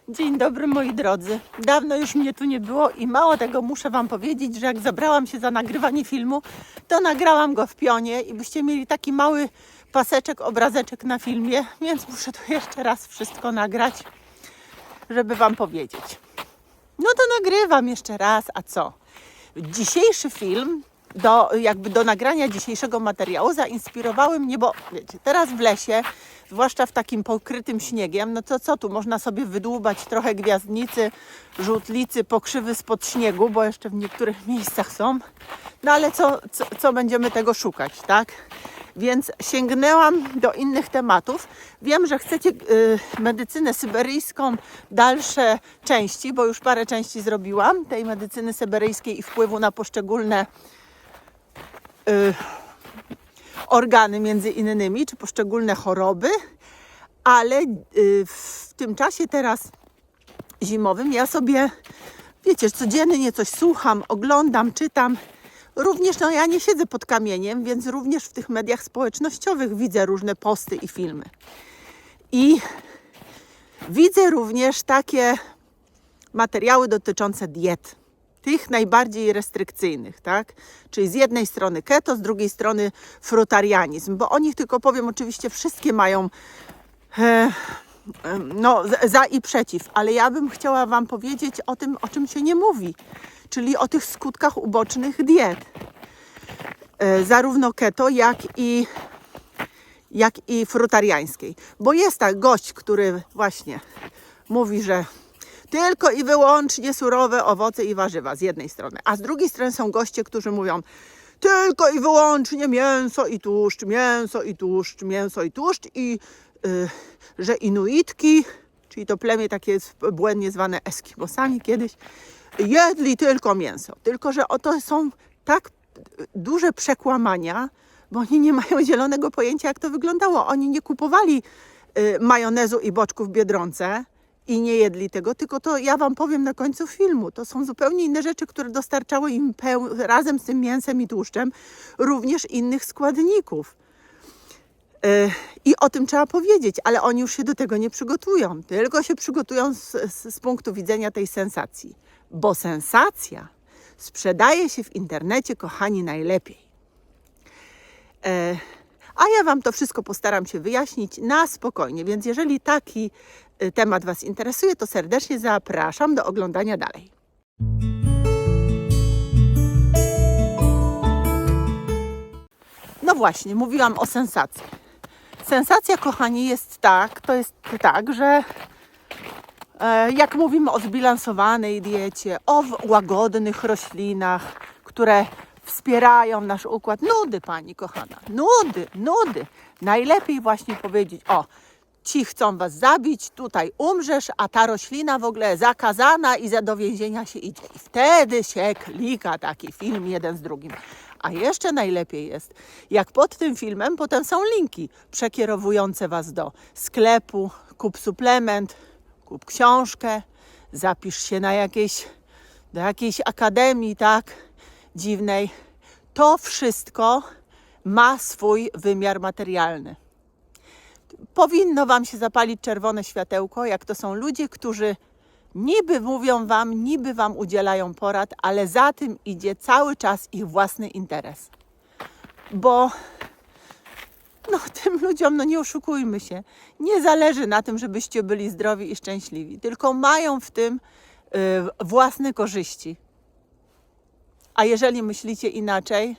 Dzień dobry moi drodzy. Dawno już mnie tu nie było i mało tego muszę Wam powiedzieć, że jak zabrałam się za nagrywanie filmu, to nagrałam go w pionie i byście mieli taki mały paseczek, obrazeczek na filmie, więc muszę to jeszcze raz wszystko nagrać, żeby Wam powiedzieć. No to nagrywam jeszcze raz, a co? Dzisiejszy film, do nagrania dzisiejszego materiału zainspirowały mnie, bo wiecie, teraz w lesie, zwłaszcza w takim pokrytym śniegiem, no to co tu, można sobie wydłubać trochę gwiazdnicy, żółtlicy, pokrzywy spod śniegu, bo jeszcze w niektórych miejscach są, no ale co będziemy tego szukać, tak? Więc sięgnęłam do innych tematów. Wiem, że chcecie medycynę syberyjską, dalsze części, bo już parę części zrobiłam, tej medycyny syberyjskiej i wpływu na poszczególne organy między innymi, czy poszczególne choroby, ale w tym czasie teraz zimowym ja sobie, wiecie, codziennie coś słucham, oglądam, czytam. Również, no ja nie siedzę pod kamieniem, więc również w tych mediach społecznościowych widzę różne posty i filmy. I widzę również takie materiały dotyczące diet. Tych najbardziej restrykcyjnych, tak? Czyli z jednej strony keto, z drugiej strony frutarianizm. Bo o nich tylko powiem, oczywiście wszystkie mają za i przeciw. Ale ja bym chciała Wam powiedzieć o tym, o czym się nie mówi. Czyli o tych skutkach ubocznych diet. Zarówno keto, jak i frutariańskiej. Bo jest tak gość, który właśnie mówi, że tylko i wyłącznie surowe owoce i warzywa z jednej strony. A z drugiej strony są goście, którzy mówią tylko i wyłącznie mięso i tłuszcz, mięso i tłuszcz, mięso i tłuszcz. I że Inuitki, czyli to plemię takie błędnie zwane Eskimosami kiedyś, jedli tylko mięso. Tylko że oto są tak duże przekłamania, bo oni nie mają zielonego pojęcia, jak to wyglądało. Oni nie kupowali majonezu i boczków w Biedronce i nie jedli tego, tylko to ja Wam powiem na końcu filmu. To są zupełnie inne rzeczy, które dostarczały im razem z tym mięsem i tłuszczem również innych składników. I o tym trzeba powiedzieć, ale oni już się do tego nie przygotują, tylko się przygotują z punktu widzenia tej sensacji. Bo sensacja sprzedaje się w internecie, kochani, najlepiej. A ja Wam to wszystko postaram się wyjaśnić na spokojnie, więc jeżeli taki temat Was interesuje, to serdecznie zapraszam do oglądania dalej. No właśnie, mówiłam o sensacji. Sensacja, kochani, jest tak, że jak mówimy o zbilansowanej diecie, o łagodnych roślinach, które wspierają nasz układ. Nudy, pani kochana, nudy. Najlepiej właśnie powiedzieć, ci chcą was zabić, tutaj umrzesz, a ta roślina w ogóle zakazana i do więzienia się idzie. I wtedy się klika taki film jeden z drugim. A jeszcze najlepiej jest, jak pod tym filmem potem są linki przekierowujące was do sklepu, kup suplement, kup książkę, zapisz się do jakiejś akademii, tak, dziwnej. To wszystko ma swój wymiar materialny. Powinno Wam się zapalić czerwone światełko, jak to są ludzie, którzy niby mówią Wam, niby Wam udzielają porad, ale za tym idzie cały czas ich własny interes. Bo tym ludziom, nie oszukujmy się, nie zależy na tym, żebyście byli zdrowi i szczęśliwi, tylko mają w tym własne korzyści. A jeżeli myślicie inaczej,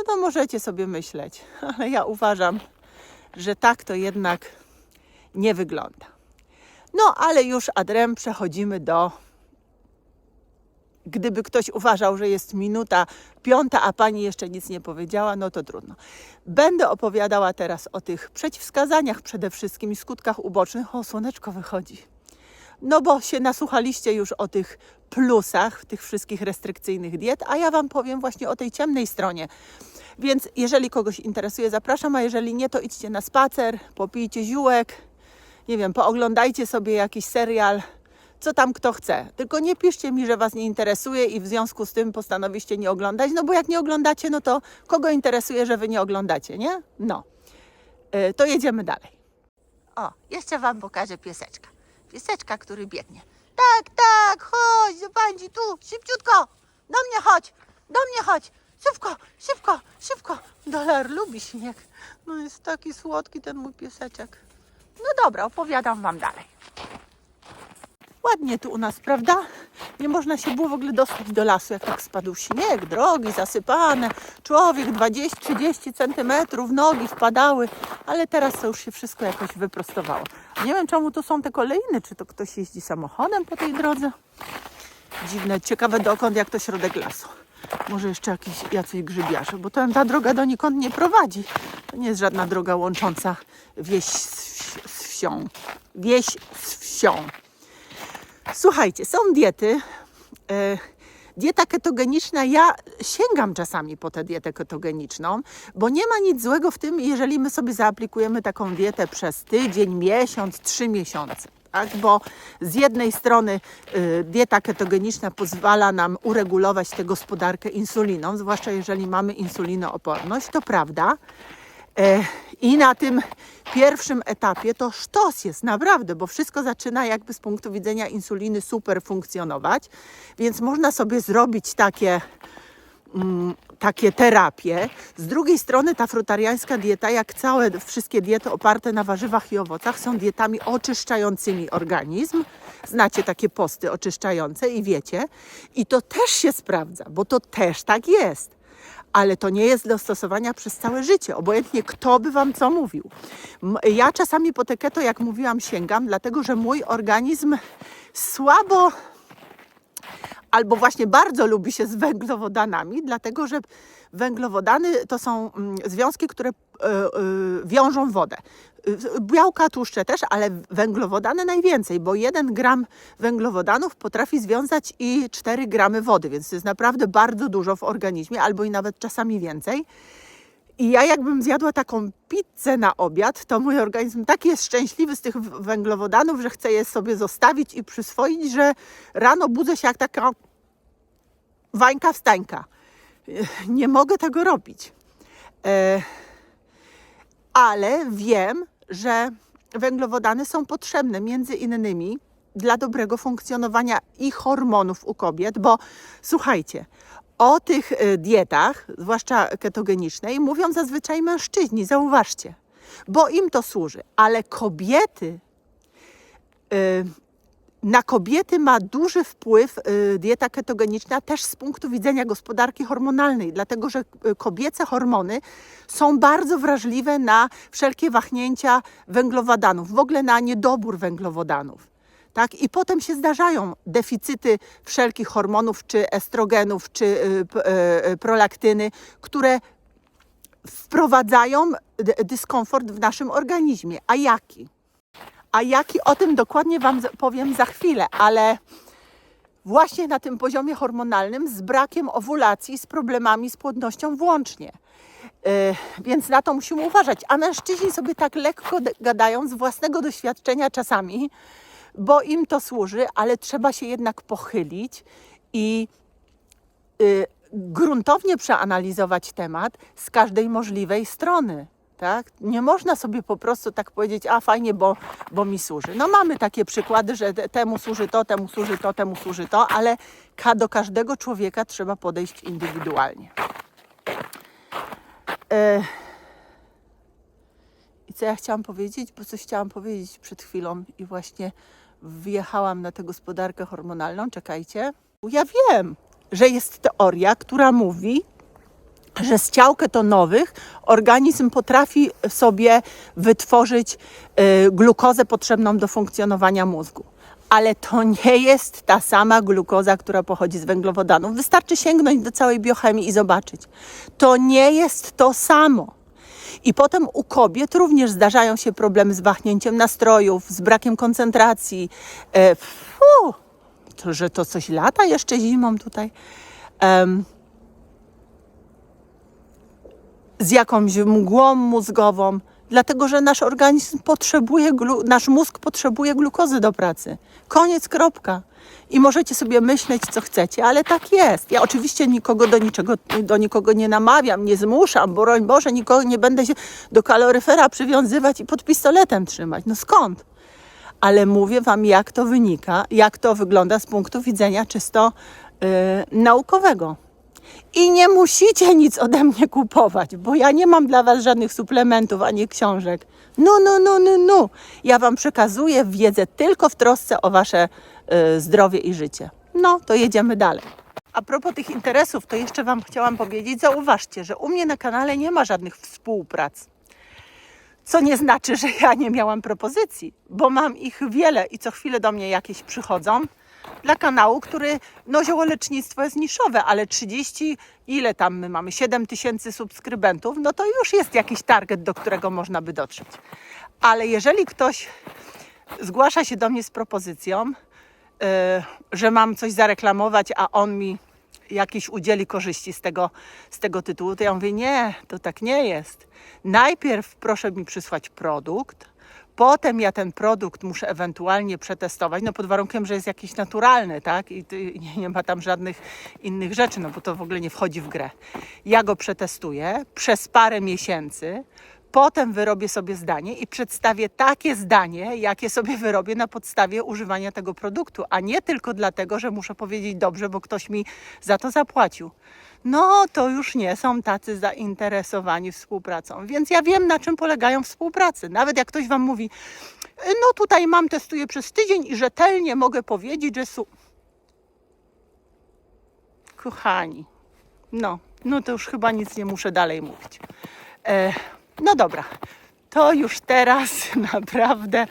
to możecie sobie myśleć, ale ja uważam, że tak to jednak nie wygląda. Ale już ad rem przechodzimy gdyby ktoś uważał, że jest 5:05, a pani jeszcze nic nie powiedziała, to trudno. Będę opowiadała teraz o tych przeciwwskazaniach przede wszystkim i skutkach ubocznych. O, słoneczko wychodzi. Bo się nasłuchaliście już o tych plusach tych wszystkich restrykcyjnych diet, a ja Wam powiem właśnie o tej ciemnej stronie. Więc jeżeli kogoś interesuje, zapraszam, a jeżeli nie, to idźcie na spacer, popijcie ziółek, nie wiem, pooglądajcie sobie jakiś serial, co tam kto chce. Tylko nie piszcie mi, że Was nie interesuje i w związku z tym postanowiliście nie oglądać, bo jak nie oglądacie, to kogo interesuje, że Wy nie oglądacie, nie? To jedziemy dalej. Jeszcze Wam pokażę pieseczka. pieseczka, który biegnie. Tak, tak, chodź, Bandzi, tu, szybciutko. Do mnie chodź, do mnie chodź. Szybko, szybko, szybko. Dolar lubi śnieg. No jest taki słodki ten mój pieseczek. No dobra, opowiadam wam dalej. Ładnie tu u nas, prawda? Nie można się było w ogóle dostać do lasu, jak tak spadł śnieg, drogi zasypane, człowiek 20-30 centymetrów, nogi wpadały, ale teraz to już się wszystko jakoś wyprostowało. Nie wiem, czemu tu są te kolejny, czy to ktoś jeździ samochodem po tej drodze? Dziwne, ciekawe dokąd, jak to środek lasu. Może jeszcze jacyś grzybiarze, bo ta droga donikąd nie prowadzi. To nie jest żadna droga łącząca wieś z wsią. Wieś z wsią. Słuchajcie, są diety. Dieta ketogeniczna, ja sięgam czasami po tę dietę ketogeniczną, bo nie ma nic złego w tym, jeżeli my sobie zaaplikujemy taką dietę przez tydzień, miesiąc, 3 miesiące. Tak? Bo z jednej strony dieta ketogeniczna pozwala nam uregulować tę gospodarkę insuliną, zwłaszcza jeżeli mamy insulinooporność, to prawda. I na tym pierwszym etapie to sztos jest, naprawdę, bo wszystko zaczyna jakby z punktu widzenia insuliny super funkcjonować, więc można sobie zrobić takie terapie. Z drugiej strony ta frutariańska dieta, jak wszystkie diety oparte na warzywach i owocach, są dietami oczyszczającymi organizm. Znacie takie posty oczyszczające i wiecie. I to też się sprawdza, bo to też tak jest. Ale to nie jest do stosowania przez całe życie, obojętnie kto by wam co mówił. Ja czasami po te keto, jak mówiłam, sięgam, dlatego że mój organizm słabo albo właśnie bardzo lubi się z węglowodanami, dlatego że węglowodany to są związki, które wiążą wodę. Białka, tłuszcze też, ale węglowodany najwięcej, bo 1 gram węglowodanów potrafi związać i 4 gramy wody, więc to jest naprawdę bardzo dużo w organizmie, albo i nawet czasami więcej. I ja jakbym zjadła taką pizzę na obiad, to mój organizm taki jest szczęśliwy z tych węglowodanów, że chce je sobie zostawić i przyswoić, że rano budzę się jak taka wańka wstańka. Nie mogę tego robić. Ale wiem, że węglowodany są potrzebne między innymi dla dobrego funkcjonowania i hormonów u kobiet, bo słuchajcie, o tych dietach, zwłaszcza ketogenicznej, mówią zazwyczaj mężczyźni, zauważcie, bo im to służy, ale kobiety, na kobiety ma duży wpływ dieta ketogeniczna też z punktu widzenia gospodarki hormonalnej, dlatego że kobiece hormony są bardzo wrażliwe na wszelkie wahnięcia węglowodanów, w ogóle na niedobór węglowodanów. Tak? I potem się zdarzają deficyty wszelkich hormonów, czy estrogenów, czy prolaktyny, które wprowadzają dyskomfort w naszym organizmie. A jaki? O tym dokładnie wam powiem za chwilę, ale właśnie na tym poziomie hormonalnym z brakiem owulacji, z problemami z płodnością włącznie. Więc na to musimy uważać. A mężczyźni sobie tak lekko gadają z własnego doświadczenia czasami, bo im to służy, ale trzeba się jednak pochylić i gruntownie przeanalizować temat z każdej możliwej strony. Tak? Nie można sobie po prostu tak powiedzieć, a fajnie, bo mi służy. No mamy takie przykłady, że temu służy to, temu służy to, temu służy to, ale do każdego człowieka trzeba podejść indywidualnie. I co ja chciałam powiedzieć? Bo coś chciałam powiedzieć przed chwilą i właśnie wjechałam na tę gospodarkę hormonalną. Czekajcie. Ja wiem, że jest teoria, która mówi, że z ciał ketonowych organizm potrafi sobie wytworzyć glukozę potrzebną do funkcjonowania mózgu. Ale to nie jest ta sama glukoza, która pochodzi z węglowodanów. Wystarczy sięgnąć do całej biochemii i zobaczyć. To nie jest to samo. I potem u kobiet również zdarzają się problemy z wahnięciem nastrojów, z brakiem koncentracji. Że to coś lata jeszcze zimą tutaj. Z jakąś mgłą mózgową, dlatego że nasz organizm nasz mózg potrzebuje glukozy do pracy. Koniec, kropka. I możecie sobie myśleć, co chcecie, ale tak jest. Ja oczywiście do nikogo nie namawiam, nie zmuszam, bo broń Boże, nikogo nie będę się do kaloryfera przywiązywać i pod pistoletem trzymać. No skąd? ale mówię Wam, jak to wynika, jak to wygląda z punktu widzenia czysto naukowego. I nie musicie nic ode mnie kupować, bo ja nie mam dla Was żadnych suplementów ani książek. No. Ja Wam przekazuję wiedzę tylko w trosce o Wasze zdrowie i życie. No, to jedziemy dalej. A propos tych interesów, to jeszcze Wam chciałam powiedzieć, zauważcie, że u mnie na kanale nie ma żadnych współprac. Co nie znaczy, że ja nie miałam propozycji, bo mam ich wiele i co chwilę do mnie jakieś przychodzą. Dla kanału, który, ziołolecznictwo jest niszowe, ale 30, ile tam my mamy, 7 000 subskrybentów, no to już jest jakiś target, do którego można by dotrzeć. Ale jeżeli ktoś zgłasza się do mnie z propozycją, że mam coś zareklamować, a on mi jakieś udzieli korzyści z tego tytułu, to ja mówię, nie, to tak nie jest. Najpierw proszę mi przysłać produkt, potem ja ten produkt muszę ewentualnie przetestować, pod warunkiem, że jest jakiś naturalny, tak? I nie ma tam żadnych innych rzeczy, bo to w ogóle nie wchodzi w grę. Ja go przetestuję przez parę miesięcy, potem wyrobię sobie zdanie i przedstawię takie zdanie, jakie sobie wyrobię na podstawie używania tego produktu, a nie tylko dlatego, że muszę powiedzieć dobrze, bo ktoś mi za to zapłacił. No to już nie są tacy zainteresowani współpracą. Więc ja wiem, na czym polegają współpracy. Nawet jak ktoś Wam mówi, tutaj testuję przez tydzień i rzetelnie mogę powiedzieć, że kochani, no to już chyba nic nie muszę dalej mówić. No dobra, to już teraz naprawdę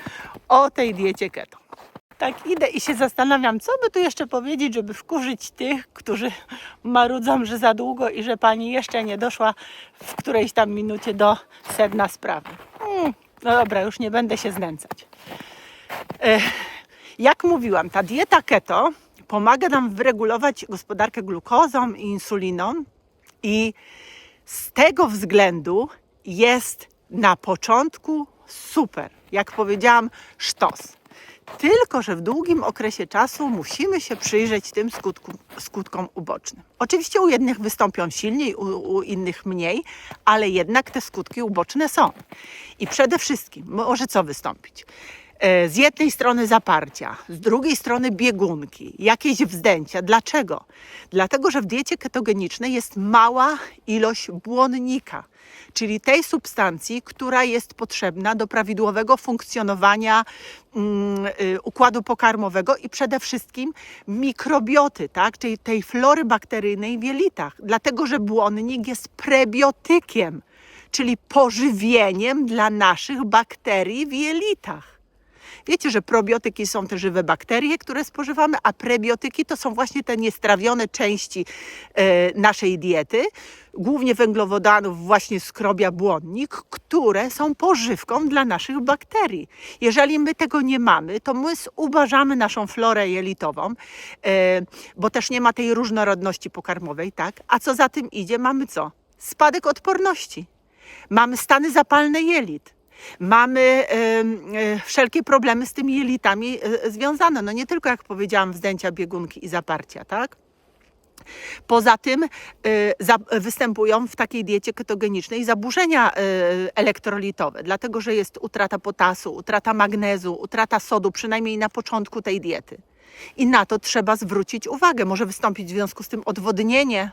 o tej diecie keto. Tak idę i się zastanawiam, co by tu jeszcze powiedzieć, żeby wkurzyć tych, którzy marudzą, że za długo i że pani jeszcze nie doszła w którejś tam minucie do sedna sprawy. No dobra, już nie będę się znęcać. Jak mówiłam, ta dieta keto pomaga nam wyregulować gospodarkę glukozą i insuliną i z tego względu jest na początku super. Jak powiedziałam, sztos. Tylko że w długim okresie czasu musimy się przyjrzeć tym skutkom ubocznym. Oczywiście u jednych wystąpią silniej, u innych mniej, ale jednak te skutki uboczne są. I przede wszystkim może co wystąpić? Z jednej strony zaparcia, z drugiej strony biegunki, jakieś wzdęcia. Dlaczego? Dlatego, że w diecie ketogenicznej jest mała ilość błonnika, czyli tej substancji, która jest potrzebna do prawidłowego funkcjonowania układu pokarmowego i przede wszystkim mikrobioty, tak? Czyli tej flory bakteryjnej w jelitach. Dlatego, że błonnik jest prebiotykiem, czyli pożywieniem dla naszych bakterii w jelitach. Wiecie, że probiotyki są te żywe bakterie, które spożywamy, a prebiotyki to są właśnie te niestrawione części naszej diety, głównie węglowodanów, właśnie skrobia błonnik, które są pożywką dla naszych bakterii. Jeżeli my tego nie mamy, to my zubażamy naszą florę jelitową, bo też nie ma tej różnorodności pokarmowej, tak? A co za tym idzie, mamy co? Spadek odporności. Mamy stany zapalne jelit. Mamy wszelkie problemy z tymi jelitami związane. No nie tylko, jak powiedziałam, wzdęcia, biegunki i zaparcia, tak? Poza tym występują w takiej diecie ketogenicznej zaburzenia elektrolitowe, dlatego że jest utrata potasu, utrata magnezu, utrata sodu, przynajmniej na początku tej diety. I na to trzeba zwrócić uwagę. Może wystąpić w związku z tym odwodnienie.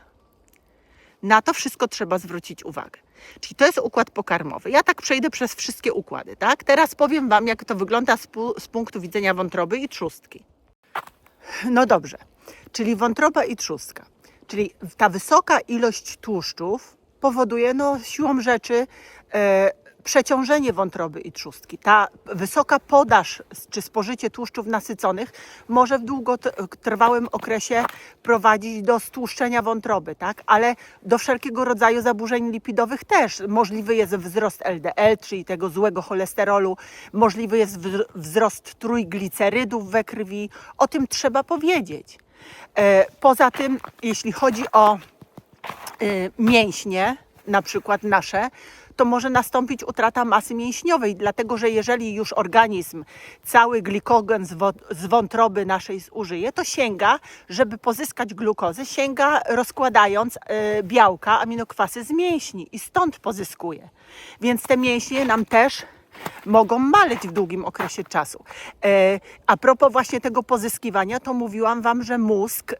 Na to wszystko trzeba zwrócić uwagę. Czyli to jest układ pokarmowy. Ja tak przejdę przez wszystkie układy, tak? Teraz powiem Wam, jak to wygląda z punktu widzenia wątroby i trzustki. No dobrze, czyli wątroba i trzustka. Czyli ta wysoka ilość tłuszczów powoduje siłą rzeczy przeciążenie wątroby i trzustki. Ta wysoka podaż czy spożycie tłuszczów nasyconych może w długotrwałym okresie prowadzić do stłuszczenia wątroby, tak? Ale do wszelkiego rodzaju zaburzeń lipidowych też. Możliwy jest wzrost LDL, czyli tego złego cholesterolu, możliwy jest wzrost trójglicerydów we krwi. O tym trzeba powiedzieć. Poza tym, jeśli chodzi o mięśnie, na przykład nasze, to może nastąpić utrata masy mięśniowej, dlatego że jeżeli już organizm cały glikogen z wątroby naszej zużyje, to sięga, żeby pozyskać glukozę, sięga rozkładając białka, aminokwasy z mięśni i stąd pozyskuje. Więc te mięśnie nam też mogą maleć w długim okresie czasu. A propos właśnie tego pozyskiwania, to mówiłam Wam, że mózg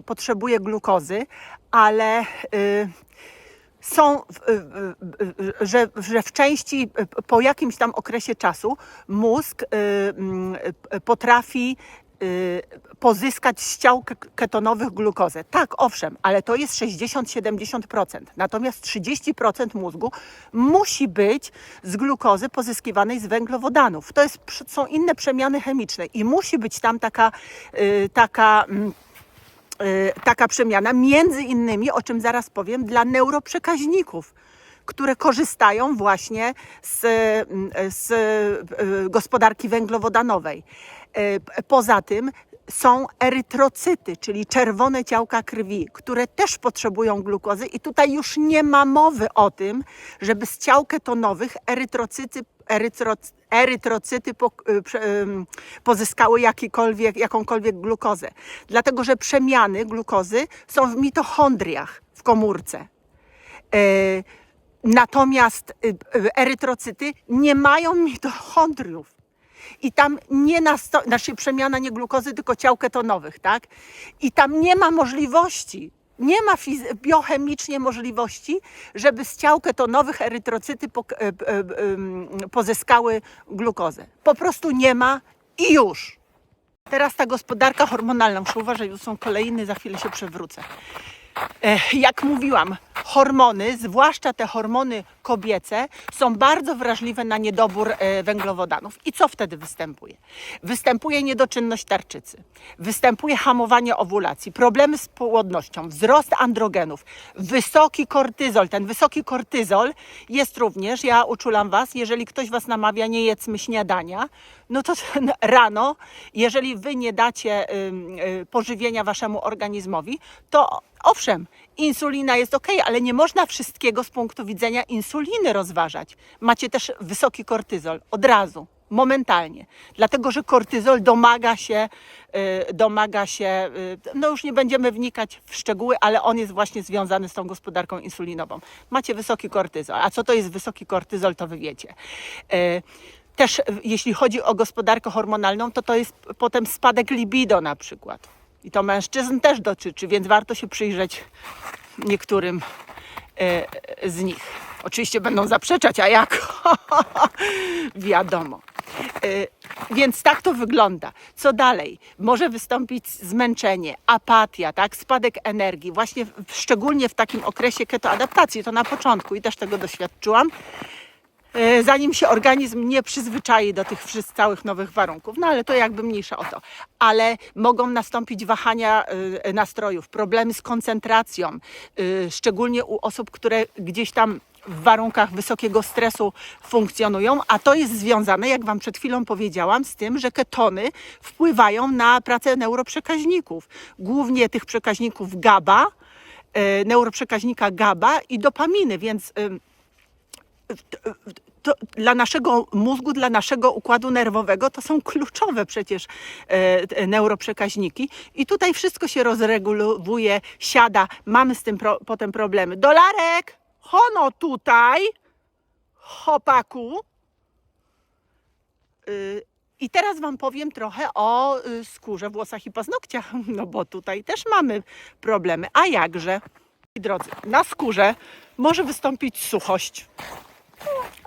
potrzebuje glukozy, ale że w części po jakimś tam okresie czasu mózg potrafi pozyskać z ciał ketonowych glukozę. Tak, owszem, ale to jest 60-70%. Natomiast 30% mózgu musi być z glukozy pozyskiwanej z węglowodanów. Są inne przemiany chemiczne i musi być tam taka przemiana, między innymi, o czym zaraz powiem, dla neuroprzekaźników, które korzystają właśnie z gospodarki węglowodanowej. Poza tym są erytrocyty, czyli czerwone ciałka krwi, które też potrzebują glukozy i tutaj już nie ma mowy o tym, żeby z ciał ketonowych erytrocyty pozyskały jakąkolwiek glukozę. Dlatego, że przemiany glukozy są w mitochondriach w komórce. Natomiast erytrocyty nie mają mitochondriów. I tam przemiana nie glukozy, tylko ciał ketonowych, tak? I tam nie ma możliwości, nie ma biochemicznie możliwości, żeby z ciał ketonowych erytrocyty pozyskały glukozę. Po prostu nie ma i już. Teraz ta gospodarka hormonalna, muszę uważać, bo są kolejny, za chwilę się przewrócę. Jak mówiłam, hormony, zwłaszcza te hormony kobiece, są bardzo wrażliwe na niedobór węglowodanów. I co wtedy występuje? Występuje niedoczynność tarczycy, występuje hamowanie owulacji, problemy z płodnością, wzrost androgenów, wysoki kortyzol. Ten wysoki kortyzol jest również, ja uczulam Was, jeżeli ktoś Was namawia, nie jedzmy śniadania, no to rano, jeżeli Wy nie dacie pożywienia Waszemu organizmowi, to owszem, insulina jest ok, ale nie można wszystkiego z punktu widzenia insuliny rozważać. Macie też wysoki kortyzol od razu, momentalnie. Dlatego, że kortyzol domaga się, no już nie będziemy wnikać w szczegóły, ale on jest właśnie związany z tą gospodarką insulinową. Macie wysoki kortyzol. A co to jest wysoki kortyzol, to Wy wiecie. Też jeśli chodzi o gospodarkę hormonalną, to jest potem spadek libido na przykład. I to mężczyzn też dotyczy, więc warto się przyjrzeć niektórym z nich. Oczywiście będą zaprzeczać, a jak? Wiadomo. Więc tak to wygląda. Co dalej? Może wystąpić zmęczenie, apatia, tak? Spadek energii. Właśnie szczególnie w takim okresie ketoadaptacji, to na początku i też tego doświadczyłam. Zanim się organizm nie przyzwyczai do tych całych nowych warunków. No ale to jakby mniejsza o to. Ale mogą nastąpić wahania nastrojów, problemy z koncentracją, szczególnie u osób, które gdzieś tam w warunkach wysokiego stresu funkcjonują, a to jest związane, jak Wam przed chwilą powiedziałam, z tym, że ketony wpływają na pracę neuroprzekaźników. Głównie tych przekaźników GABA, neuroprzekaźnika GABA i dopaminy, więc to dla naszego mózgu, dla naszego układu nerwowego to są kluczowe przecież neuroprzekaźniki i tutaj wszystko się rozreguluje, siada, mamy z tym potem problemy. Dolarek, hono tutaj, chłopaku. I teraz Wam powiem trochę o skórze, włosach i paznokciach, no bo tutaj też mamy problemy. A jakże? Drodzy, na skórze może wystąpić suchość.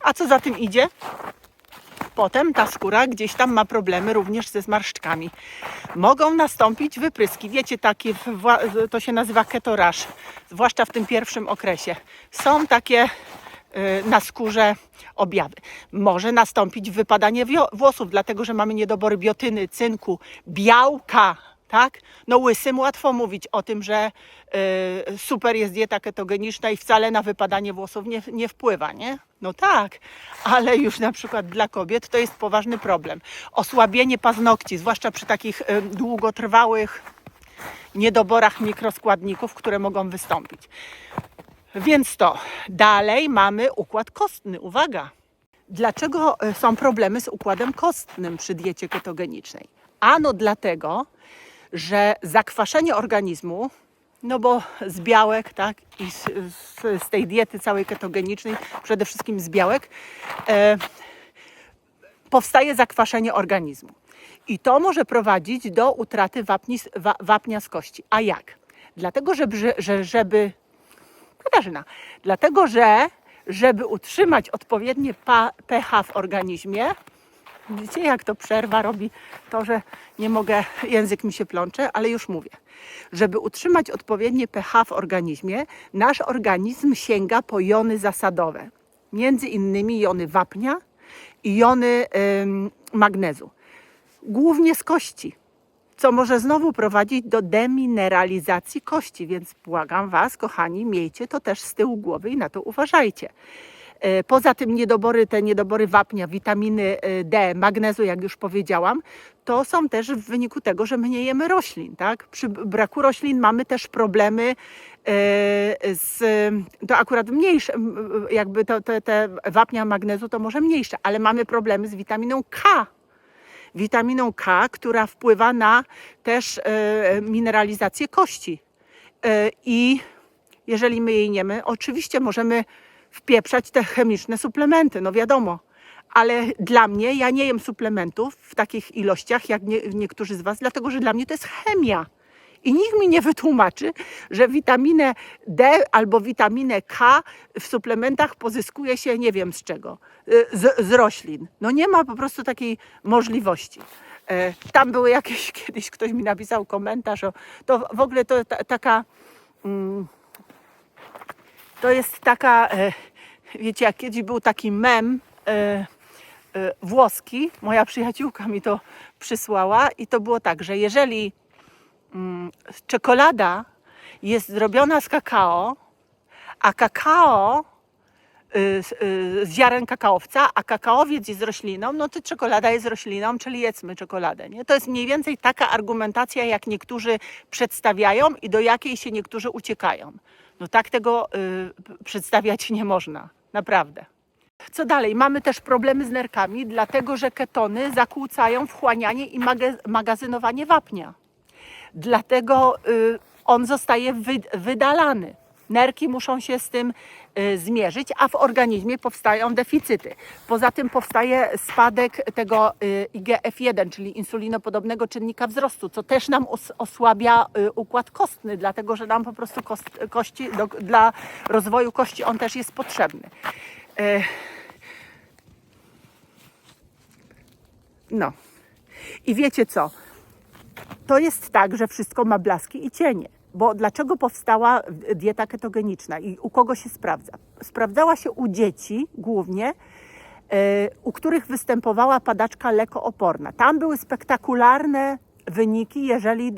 A co za tym idzie? Potem ta skóra gdzieś tam ma problemy również ze zmarszczkami. Mogą nastąpić wypryski. Wiecie, takie, to się nazywa ketoraż, zwłaszcza w tym pierwszym okresie. Są takie na skórze objawy. Może nastąpić wypadanie włosów, dlatego że mamy niedobory biotyny, cynku, białka. Tak? No łysym łatwo mówić o tym, że super jest dieta ketogeniczna i wcale na wypadanie włosów nie wpływa, nie? No tak, ale już na przykład dla kobiet to jest poważny problem. Osłabienie paznokci, zwłaszcza przy takich długotrwałych niedoborach mikroskładników, które mogą wystąpić. Więc to dalej mamy układ kostny. Uwaga! Dlaczego są problemy z układem kostnym przy diecie ketogenicznej? Ano dlatego, że zakwaszenie organizmu, no bo z białek, tak, i z tej diety całej ketogenicznej, przede wszystkim z białek, powstaje zakwaszenie organizmu. I to może prowadzić do utraty wapnia z kości. A jak? Dlatego, żeby utrzymać odpowiednie pH w organizmie, widzicie, jak to przerwa robi to, że nie mogę, język mi się plącze, ale już mówię. Żeby utrzymać odpowiednie pH w organizmie, nasz organizm sięga po jony zasadowe. Między innymi jony wapnia i jony magnezu. Głównie z kości, co może znowu prowadzić do demineralizacji kości, więc błagam Was, kochani, miejcie to też z tyłu głowy i na to uważajcie. Poza tym te niedobory wapnia, witaminy D, magnezu, jak już powiedziałam, to są też w wyniku tego, że my nie jemy roślin. Tak? Przy braku roślin mamy też problemy to akurat mniejsze, jakby te wapnia, magnezu to może mniejsze, ale mamy problemy z witaminą K. Witaminą K, która wpływa na też mineralizację kości. I jeżeli my jej nie jemy, oczywiście możemy wpieprzać te chemiczne suplementy, no wiadomo. Ale dla mnie, ja nie jem suplementów w takich ilościach, jak niektórzy z Was, dlatego że dla mnie to jest chemia. I nikt mi nie wytłumaczy, że witaminę D albo witaminę K w suplementach pozyskuje się nie wiem z czego, z roślin. No nie ma po prostu takiej możliwości. Tam były jakieś, kiedyś ktoś mi napisał komentarz, to w ogóle to taka, to jest taka, wiecie, jak kiedyś był taki mem włoski, moja przyjaciółka mi to przysłała i to było tak, że jeżeli czekolada jest zrobiona z kakao, a kakao z ziaren kakaowca, a kakaowiec jest rośliną, no to czekolada jest rośliną, czyli jedzmy czekoladę. Nie? To jest mniej więcej taka argumentacja, jak niektórzy przedstawiają i do jakiej się niektórzy uciekają. No tak tego przedstawiać nie można, naprawdę. Co dalej? Mamy też problemy z nerkami, dlatego że ketony zakłócają wchłanianie i magazynowanie wapnia. Dlatego on zostaje wydalany. Nerki muszą się z tym zmierzyć, a w organizmie powstają deficyty. Poza tym powstaje spadek tego IGF-1, czyli insulinopodobnego czynnika wzrostu, co też nam osłabia układ kostny, dlatego że nam po prostu kości, dla rozwoju kości on też jest potrzebny. No i wiecie co? To jest tak, że wszystko ma blaski i cienie. Bo dlaczego powstała dieta ketogeniczna i u kogo się sprawdza? Sprawdzała się u dzieci głównie, u których występowała padaczka lekooporna. Tam były spektakularne wyniki, jeżeli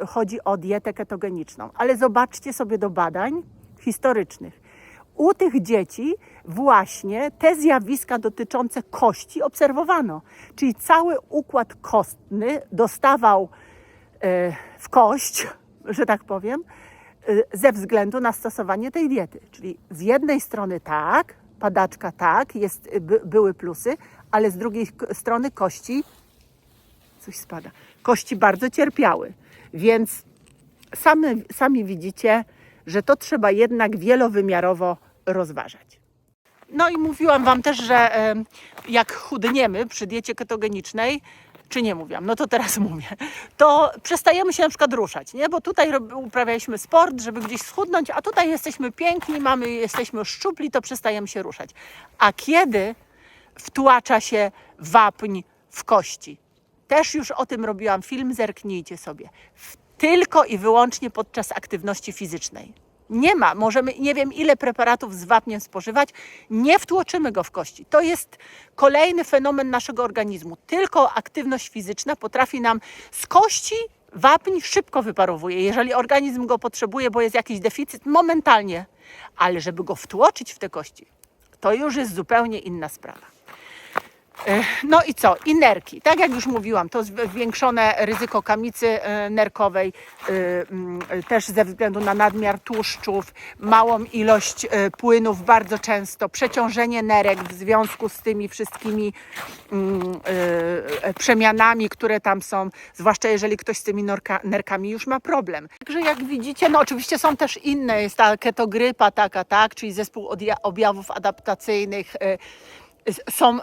chodzi o dietę ketogeniczną. Ale zobaczcie sobie do badań historycznych. U tych dzieci właśnie te zjawiska dotyczące kości obserwowano. Czyli cały układ kostny dostawał w kość, że tak powiem, ze względu na stosowanie tej diety. Czyli z jednej strony tak, padaczka tak, były plusy, ale z drugiej strony kości, coś spada, kości bardzo cierpiały. Więc sami widzicie, że to trzeba jednak wielowymiarowo rozważać. No i mówiłam Wam też, że jak chudniemy przy diecie ketogenicznej, czy nie mówiłam, no to teraz mówię, to przestajemy się na przykład ruszać, nie? Bo tutaj uprawialiśmy sport, żeby gdzieś schudnąć, a tutaj jesteśmy piękni, jesteśmy szczupli, to przestajemy się ruszać. A kiedy wtłacza się wapń w kości? Też już o tym robiłam film, zerknijcie sobie. Tylko i wyłącznie podczas aktywności fizycznej. Nie ma, możemy nie wiem ile preparatów z wapniem spożywać, nie wtłoczymy go w kości. To jest kolejny fenomen naszego organizmu. Tylko aktywność fizyczna potrafi nam z kości wapń szybko wyparowuje. Jeżeli organizm go potrzebuje, bo jest jakiś deficyt, momentalnie. Ale żeby go wtłoczyć w te kości, to już jest zupełnie inna sprawa. No i co? I nerki. Tak jak już mówiłam, to zwiększone ryzyko kamicy nerkowej, też ze względu na nadmiar tłuszczów, małą ilość płynów bardzo często, przeciążenie nerek w związku z tymi wszystkimi przemianami, które tam są, zwłaszcza jeżeli ktoś z tymi nerkami już ma problem. Także jak widzicie, no oczywiście są też inne, jest ta ketogrypa taka, tak, czyli zespół objawów adaptacyjnych, są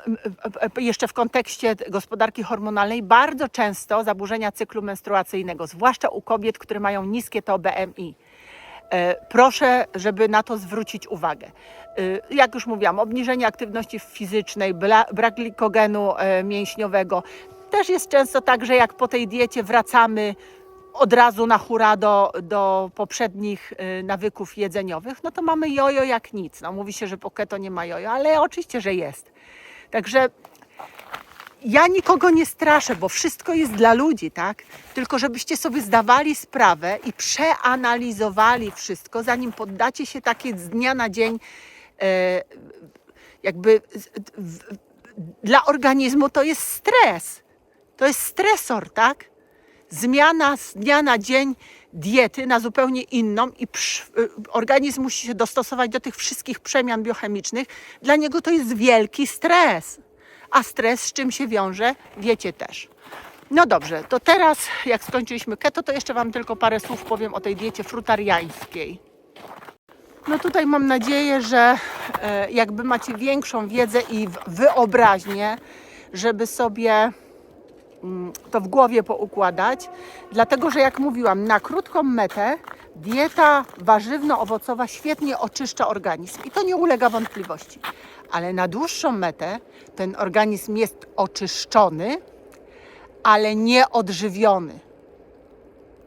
jeszcze w kontekście gospodarki hormonalnej bardzo często zaburzenia cyklu menstruacyjnego, zwłaszcza u kobiet, które mają niskie to BMI. Proszę, żeby na to zwrócić uwagę. Jak już mówiłam, obniżenie aktywności fizycznej, brak glikogenu mięśniowego. Też jest często tak, że jak po tej diecie wracamy od razu na hura do poprzednich nawyków jedzeniowych, no to mamy jojo jak nic. No, mówi się, że po keto nie ma jojo, ale oczywiście, że jest. Także ja nikogo nie straszę, bo wszystko jest dla ludzi, tak? Tylko żebyście sobie zdawali sprawę i przeanalizowali wszystko, zanim poddacie się takiej z dnia na dzień dla organizmu to jest stres. To jest stresor, tak? Zmiana z dnia na dzień diety na zupełnie inną i organizm musi się dostosować do tych wszystkich przemian biochemicznych. Dla niego to jest wielki stres. A stres z czym się wiąże, wiecie też. No dobrze, to teraz jak skończyliśmy keto, to jeszcze Wam tylko parę słów powiem o tej diecie frutariańskiej. No tutaj mam nadzieję, że jakby macie większą wiedzę i wyobraźnię, żeby sobie to w głowie poukładać, dlatego że jak mówiłam, na krótką metę dieta warzywno-owocowa świetnie oczyszcza organizm i to nie ulega wątpliwości, ale na dłuższą metę ten organizm jest oczyszczony, ale nie odżywiony.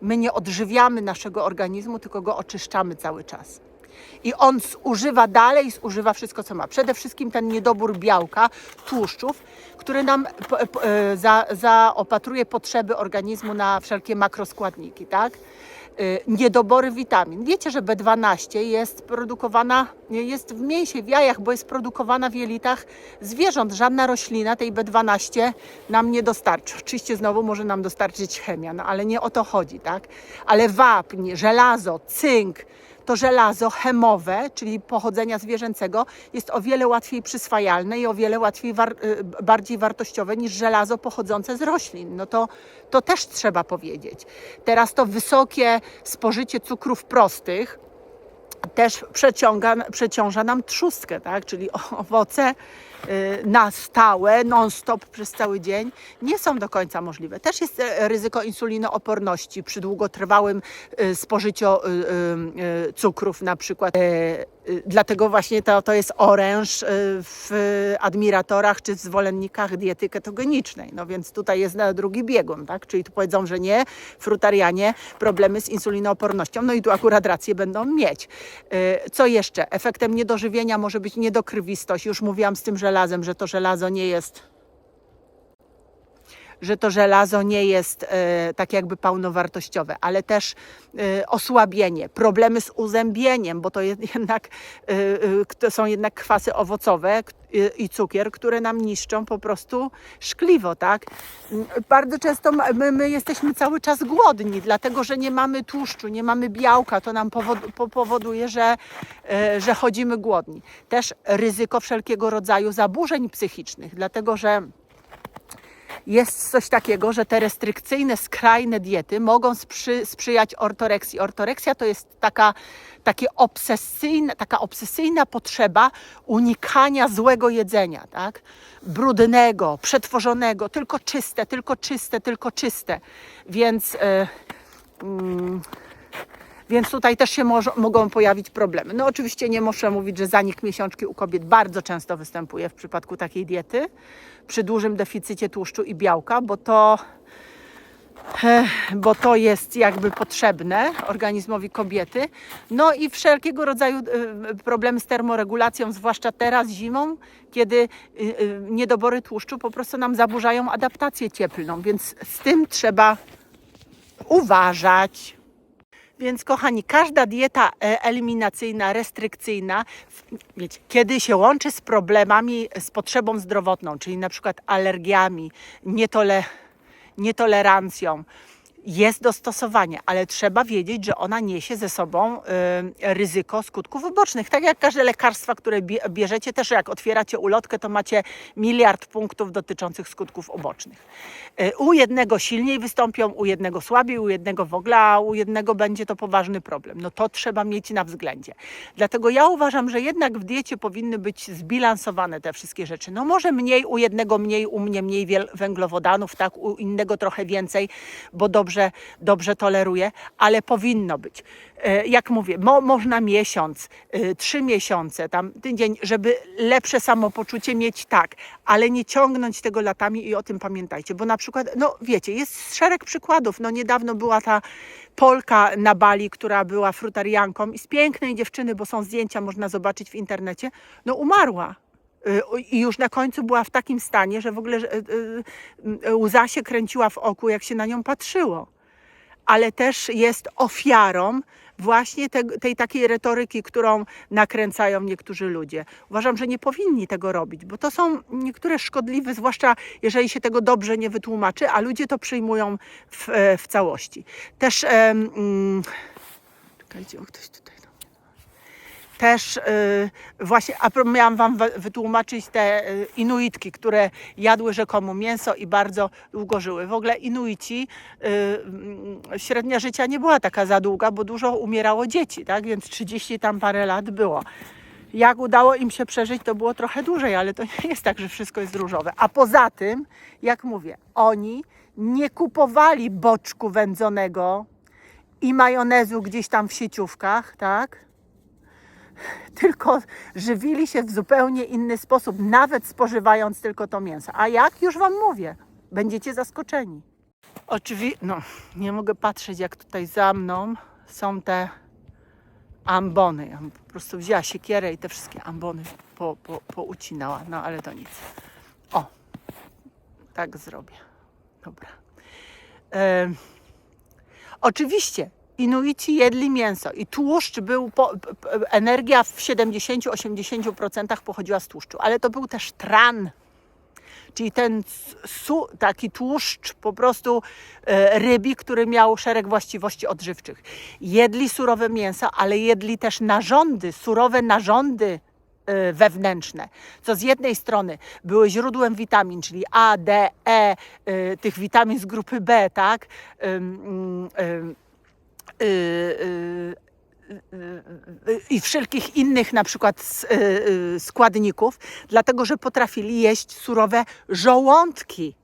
My nie odżywiamy naszego organizmu, tylko go oczyszczamy cały czas. I on zużywa dalej, zużywa wszystko, co ma. Przede wszystkim ten niedobór białka, tłuszczów, który nam zaopatruje potrzeby organizmu na wszelkie makroskładniki, tak? Niedobory witamin. Wiecie, że B12 jest produkowana, jest w mięsie, w jajach, bo jest produkowana w jelitach zwierząt. Żadna roślina tej B12 nam nie dostarczy. Oczywiście znowu może nam dostarczyć chemia, no ale nie o to chodzi, tak? Ale wapń, żelazo, cynk, to żelazo chemowe, czyli pochodzenia zwierzęcego, jest o wiele łatwiej przyswajalne i o wiele łatwiej bardziej wartościowe niż żelazo pochodzące z roślin. No to też trzeba powiedzieć. Teraz to wysokie spożycie cukrów prostych też przeciąża nam trzustkę, tak? Czyli owoce na stałe, non-stop przez cały dzień nie są do końca możliwe. Też jest ryzyko insulinooporności przy długotrwałym spożyciu cukrów na przykład. Dlatego właśnie to jest oręż w admiratorach czy w zwolennikach diety ketogenicznej. No więc tutaj jest na drugi biegun, tak? Czyli tu powiedzą, że nie, frutarianie, problemy z insulinoopornością. No i tu akurat rację będą mieć. Co jeszcze? Efektem niedożywienia może być niedokrwistość. Już mówiłam z tym żelazem, że to żelazo nie jest tak jakby pełnowartościowe, ale też osłabienie, problemy z uzębieniem, bo to są jednak kwasy owocowe i cukier, które nam niszczą po prostu szkliwo, tak? Bardzo często my jesteśmy cały czas głodni, dlatego że nie mamy tłuszczu, nie mamy białka, to nam powoduje, że chodzimy głodni. Też ryzyko wszelkiego rodzaju zaburzeń psychicznych, dlatego że jest coś takiego, że te restrykcyjne, skrajne diety mogą sprzyjać ortoreksji. Ortoreksja to jest taka obsesyjna potrzeba unikania złego jedzenia, tak? Brudnego, przetworzonego, tylko czyste, tylko czyste, tylko czyste. Więc tutaj też się mogą pojawić problemy. No oczywiście nie muszę mówić, że zanik miesiączki u kobiet bardzo często występuje w przypadku takiej diety, przy dużym deficycie tłuszczu i białka, bo to jest jakby potrzebne organizmowi kobiety. No i wszelkiego rodzaju problemy z termoregulacją, zwłaszcza teraz zimą, kiedy niedobory tłuszczu po prostu nam zaburzają adaptację cieplną, więc z tym trzeba uważać. Więc kochani, każda dieta eliminacyjna, restrykcyjna, wiecie, kiedy się łączy z problemami, z potrzebą zdrowotną, czyli na przykład alergiami, nietolerancją, jest dostosowanie, ale trzeba wiedzieć, że ona niesie ze sobą ryzyko skutków ubocznych. Tak jak każde lekarstwa, które bierzecie, też jak otwieracie ulotkę, to macie miliard punktów dotyczących skutków ubocznych. U jednego silniej wystąpią, u jednego słabiej, u jednego w ogóle, a u jednego będzie to poważny problem. No to trzeba mieć na względzie. Dlatego ja uważam, że jednak w diecie powinny być zbilansowane te wszystkie rzeczy. No może mniej, u jednego mniej, u mnie mniej węglowodanów, tak, u innego trochę więcej, bo dobrze toleruje, ale powinno być. Jak mówię, można miesiąc, 3 miesiące, tam tydzień, żeby lepsze samopoczucie mieć, tak, ale nie ciągnąć tego latami i o tym pamiętajcie, bo na przykład, no wiecie, jest szereg przykładów, no niedawno była ta Polka na Bali, która była frutarianką i z pięknej dziewczyny, bo są zdjęcia, można zobaczyć w internecie, no umarła. I już na końcu była w takim stanie, że w ogóle łza się kręciła w oku, jak się na nią patrzyło. Ale też jest ofiarą właśnie tej takiej retoryki, którą nakręcają niektórzy ludzie. Uważam, że nie powinni tego robić, bo to są niektóre szkodliwe, zwłaszcza jeżeli się tego dobrze nie wytłumaczy, a ludzie to przyjmują w całości. Też, czekajcie, ktoś tutaj. Też właśnie, miałam wam wytłumaczyć te Inuitki, które jadły rzekomo mięso i bardzo długo żyły. W ogóle Inuici, średnia życia nie była taka za długa, bo dużo umierało dzieci, tak? Więc 30 tam parę lat było. Jak udało im się przeżyć, to było trochę dłużej, ale to nie jest tak, że wszystko jest różowe. A poza tym, jak mówię, oni nie kupowali boczku wędzonego i majonezu gdzieś tam w sieciówkach, tak? Tylko żywili się w zupełnie inny sposób, nawet spożywając tylko to mięso. A jak? Już wam mówię, będziecie zaskoczeni. Oczywiście, no, nie mogę patrzeć, jak tutaj za mną są te ambony. Ja po prostu wzięła siekierę i te wszystkie ambony poucinała, no ale to nic. O, tak zrobię. Dobra. Oczywiście Inuici jedli mięso i tłuszcz był, energia w 70-80% pochodziła z tłuszczu, ale to był też tran, czyli ten taki tłuszcz po prostu rybi, który miał szereg właściwości odżywczych. Jedli surowe mięso, ale jedli też narządy, surowe narządy wewnętrzne, co z jednej strony były źródłem witamin, czyli A, D, E, tych witamin z grupy B, tak? I wszelkich innych na przykład składników, dlatego że potrafili jeść surowe żołądki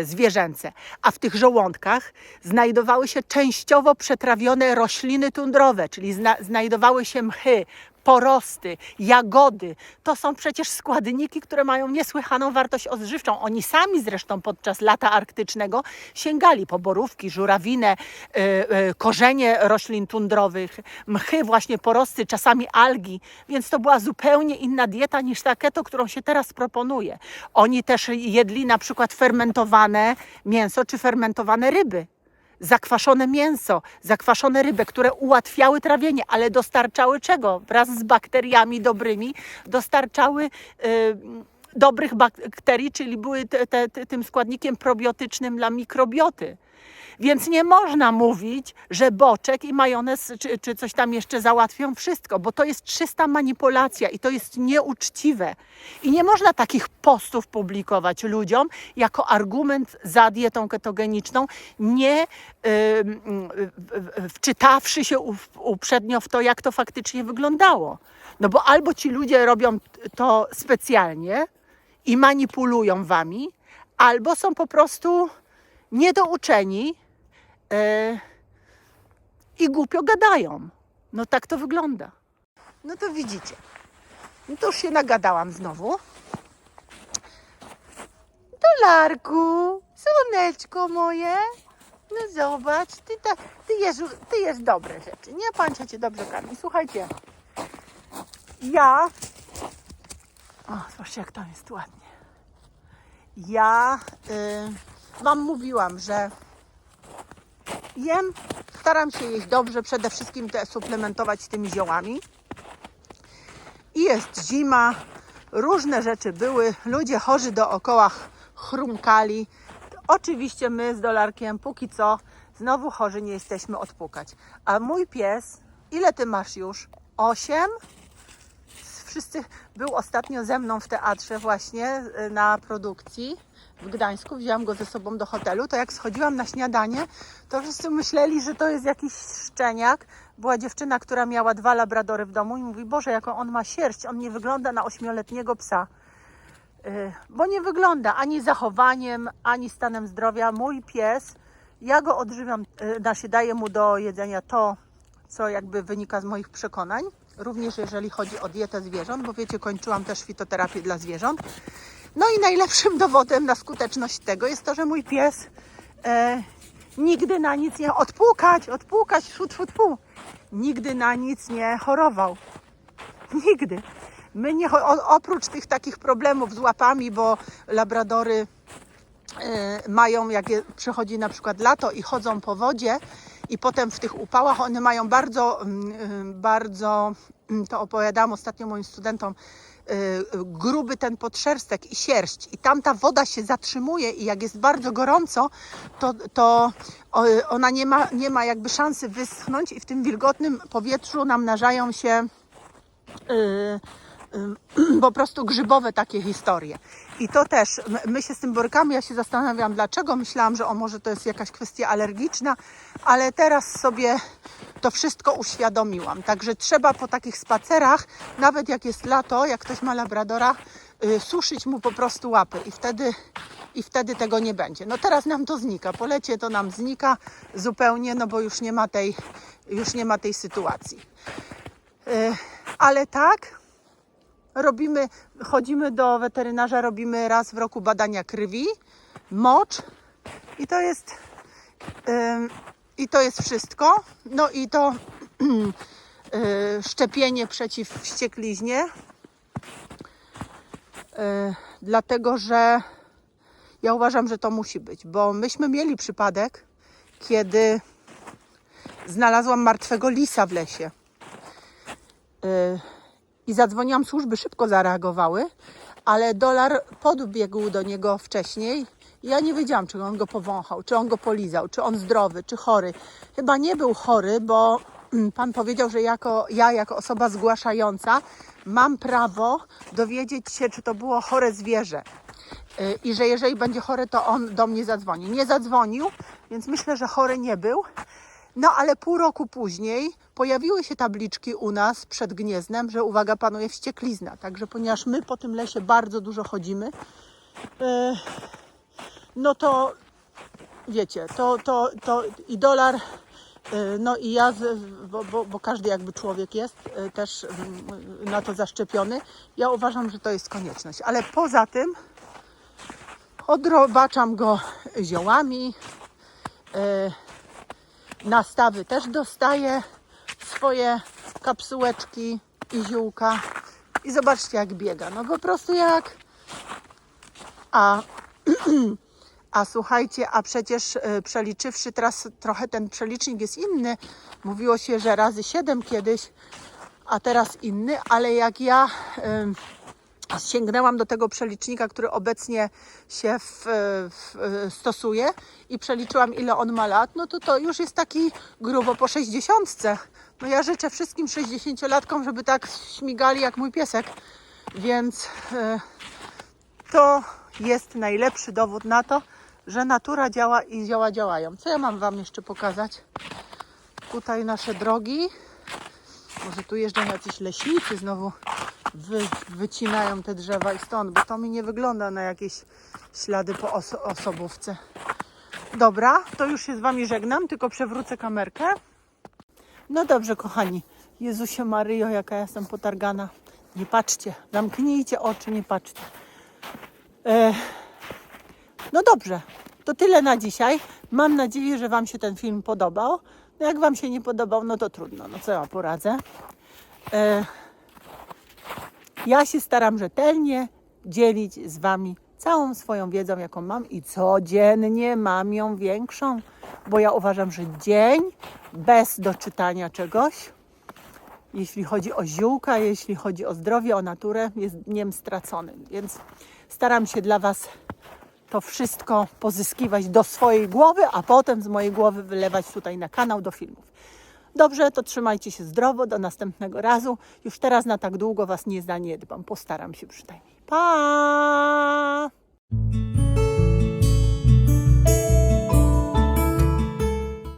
zwierzęce, a w tych żołądkach znajdowały się częściowo przetrawione rośliny tundrowe, czyli znajdowały się mchy, porosty, jagody. To są przecież składniki, które mają niesłychaną wartość odżywczą. Oni sami zresztą podczas lata arktycznego sięgali po borówki, żurawinę, korzenie roślin tundrowych, mchy, właśnie porosty, czasami algi. Więc to była zupełnie inna dieta niż ta keto, którą się teraz proponuje. Oni też jedli na przykład fermentowane mięso czy fermentowane ryby. Zakwaszone mięso, zakwaszone ryby, które ułatwiały trawienie, ale dostarczały czego? Wraz z bakteriami dobrymi dostarczały dobrych bakterii, czyli były tym składnikiem probiotycznym dla mikrobioty. Więc nie można mówić, że boczek i majonez czy coś tam jeszcze załatwią wszystko, bo to jest czysta manipulacja i to jest nieuczciwe. I nie można takich postów publikować ludziom jako argument za dietą ketogeniczną, nie wczytawszy się uprzednio w to, jak to faktycznie wyglądało. No bo albo ci ludzie robią to specjalnie i manipulują wami, albo są po prostu niedouczeni i głupio gadają. No tak to wygląda. No to widzicie. No to już się nagadałam znowu. Dolarku, słoneczko moje. No zobacz, ty jesz dobre rzeczy. Nie, Pancia cię dobrze karmi. Słuchajcie, ja... O, zobaczcie, jak tam jest ładnie. Ja wam mówiłam, że jem, staram się jeść dobrze, przede wszystkim suplementować tymi ziołami. I jest zima, różne rzeczy były, ludzie chorzy dookoła chrumkali. Oczywiście my z Dolarkiem póki co Znowu chorzy, nie jesteśmy odpukać. A mój pies, ile ty masz już? 8? Wszyscy był ostatnio ze mną w teatrze właśnie na produkcji w Gdańsku. Wzięłam go ze sobą do hotelu. To jak schodziłam na śniadanie, to wszyscy myśleli, że to jest jakiś szczeniak. Była dziewczyna, która miała 2 labradory w domu i mówi: Boże, jaką on ma sierść. On nie wygląda na 8-letniego psa. Bo nie wygląda ani zachowaniem, ani stanem zdrowia. Mój pies, ja go odżywiam, daję mu do jedzenia to, co jakby wynika z moich przekonań. Również jeżeli chodzi o dietę zwierząt, bo wiecie, kończyłam też fitoterapię dla zwierząt. No i najlepszym dowodem na skuteczność tego jest to, że mój pies nigdy na nic nie odpukać, tfu. Nigdy na nic nie chorował. Nigdy. My nie, oprócz tych takich problemów z łapami, bo labradory mają, jak przychodzi na przykład lato i chodzą po wodzie i potem w tych upałach one mają bardzo, to opowiadałam ostatnio moim studentom, gruby ten podszerstek i sierść i tam ta woda się zatrzymuje i jak jest bardzo gorąco, to ona nie ma jakby szansy wyschnąć i w tym wilgotnym powietrzu namnażają się po prostu grzybowe takie historie. I to też, my się z tym borykamy, ja się zastanawiam dlaczego, myślałam, że może to jest jakaś kwestia alergiczna, ale teraz sobie to wszystko uświadomiłam. Także trzeba po takich spacerach, nawet jak jest lato, jak ktoś ma labradora, suszyć mu po prostu łapy i wtedy tego nie będzie. No teraz nam to znika, po lecie to nam znika zupełnie, no bo już nie ma tej sytuacji. Ale tak, chodzimy do weterynarza, robimy raz w roku badania krwi, mocz i to jest wszystko. No i to szczepienie przeciw wściekliźnie, dlatego że ja uważam, że to musi być, bo myśmy mieli przypadek, kiedy znalazłam martwego lisa w lesie. I zadzwoniłam, służby szybko zareagowały, ale Dolar podbiegł do niego wcześniej. Ja nie wiedziałam, czy on go powąchał, czy on go polizał, czy on zdrowy, czy chory. Chyba nie był chory, bo pan powiedział, że ja jako osoba zgłaszająca mam prawo dowiedzieć się, czy to było chore zwierzę. I że jeżeli będzie chore, to on do mnie zadzwoni. Nie zadzwonił, więc myślę, że chory nie był. No ale pół roku później pojawiły się tabliczki u nas przed Gniezdnem, że uwaga, panuje wścieklizna. Także ponieważ my po tym lesie bardzo dużo chodzimy, no to wiecie, to i Dolar, no i ja, bo każdy jakby człowiek jest też na to zaszczepiony. Ja uważam, że to jest konieczność. Ale poza tym odrobaczam go ziołami, nastawy też dostaję, swoje kapsułeczki i ziółka i zobaczcie jak biega, no po prostu jak a słuchajcie, a przecież przeliczywszy, teraz trochę ten przelicznik jest inny, mówiło się, że razy 7 kiedyś, a teraz inny, ale jak ja sięgnęłam do tego przelicznika, który obecnie się stosuje i przeliczyłam, ile on ma lat, no to już jest taki grubo po 60. No ja życzę wszystkim 60-latkom, żeby tak śmigali jak mój piesek, więc to jest najlepszy dowód na to, że natura działa i zioła działają. Co ja mam wam jeszcze pokazać? Tutaj nasze drogi. Może tu jeżdżą jacyś leśnicy, znowu wycinają te drzewa i stąd, bo to mi nie wygląda na jakieś ślady po osobówce. Dobra, to już się z wami żegnam, tylko przewrócę kamerkę. No dobrze, kochani. Jezusie Maryjo, jaka ja jestem potargana. Nie patrzcie, zamknijcie oczy, nie patrzcie. No dobrze, to tyle na dzisiaj. Mam nadzieję, że wam się ten film podobał. No jak wam się nie podobał, no to trudno, no co ja poradzę. Ja się staram rzetelnie dzielić z wami całą swoją wiedzą, jaką mam i codziennie mam ją większą, bo ja uważam, że dzień bez doczytania czegoś, jeśli chodzi o ziółka, jeśli chodzi o zdrowie, o naturę, jest dniem straconym. Więc staram się dla was to wszystko pozyskiwać do swojej głowy, a potem z mojej głowy wylewać tutaj na kanał do filmów. Dobrze, to trzymajcie się zdrowo, do następnego razu. Już teraz na tak długo Was nie zaniedbam, postaram się przynajmniej. Pa!